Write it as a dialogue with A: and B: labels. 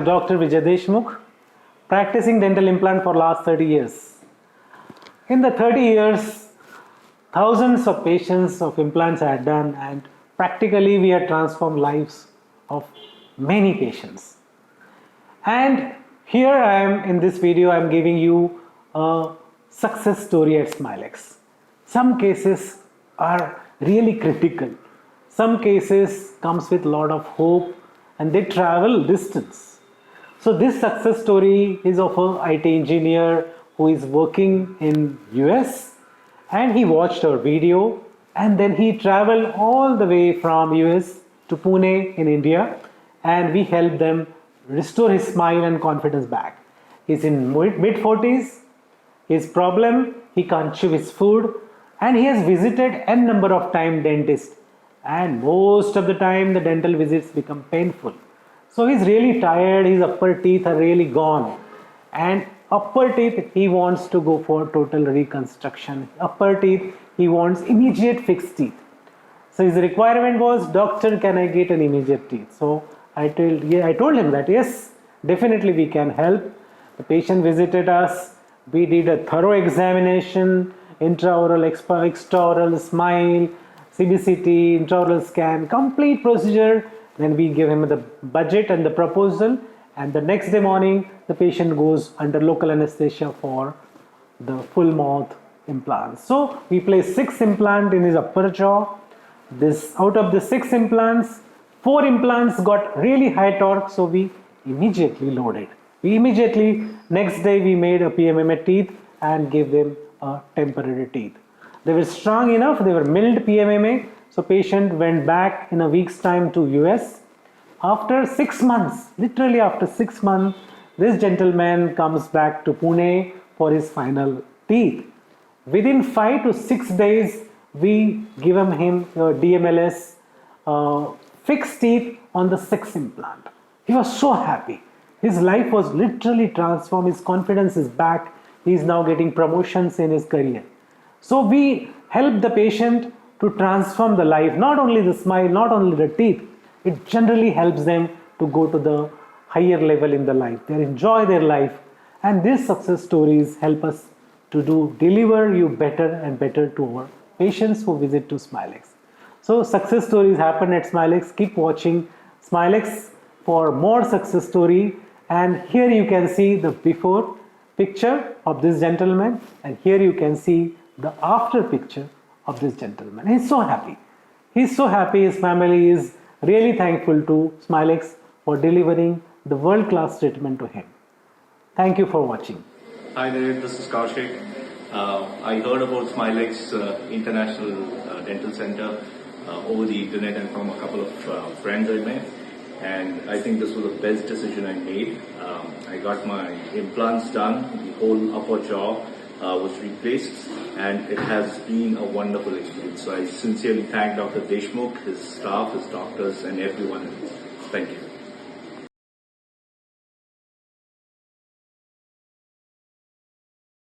A: I'm Dr. Vijay Deshmukh, practicing dental implant for last 30 years. In the 30 years, thousands of patients of implants are done, and practically we have transformed lives of many patients. And here I am in this video, I am giving you a success story at Smilex. Some cases are really critical. Some cases comes with a lot of hope and they travel distance. So this success story is of a IT engineer who is working in US, and he watched our video and then he traveled all the way from US to Pune in India, and we helped them restore his smile and confidence back. He's in mid 40s. His problem, he can't chew his food, and he has visited n number of time dentist, and most of the time the dental visits become painful. So he's really tired, his upper teeth are really gone, and upper teeth he wants to go for total reconstruction. Upper teeth he wants immediate fixed teeth. So his requirement was, doctor, can I get an immediate teeth? So I told him that yes, definitely we can help. The patient visited us, we did a thorough examination, intraoral, extraoral, smile, CBCT, intraoral scan, complete procedure. Then we give him the budget and the proposal, and the next day morning the patient goes under local anesthesia for the full mouth implants. So we placed 6 implants in his upper jaw. Out of the 6 implants, 4 implants got really high torque, so we immediately loaded. Next day we made a PMMA teeth and gave them a temporary teeth. They were strong enough, they were milled PMMA, so patient went back in a week's time to US. After 6 months, literally after 6 months, this gentleman comes back to Pune for his final teeth. Within 5 to 6 days, we give him a DMLS fixed teeth on the 6th implant. He was so happy. His life was literally transformed. His confidence is back. He is now getting promotions in his career. So we help the patient to transform the life, not only the smile, not only the teeth. It generally helps them to go to the higher level in the life. They enjoy their life, and these success stories help us to deliver you better and better to our patients who visit to Smilex. So success stories happen at Smilex. Keep watching Smilex for more success story. And here you can see the before picture of this gentleman, and here you can see the after picture of this gentleman. He's so happy. He's so happy. His family is really thankful to Smilex for delivering the world-class treatment to him. Thank you for watching.
B: Hi there, this is Kaushik. I heard about Smilex International Dental Center over the internet and from a couple of friends I met. And I think this was the best decision I made. I got my implants done, the whole upper jaw was replaced, and it has been a wonderful experience. So I sincerely thank Dr. Deshmukh, his staff, his doctors, and everyone else. Thank you.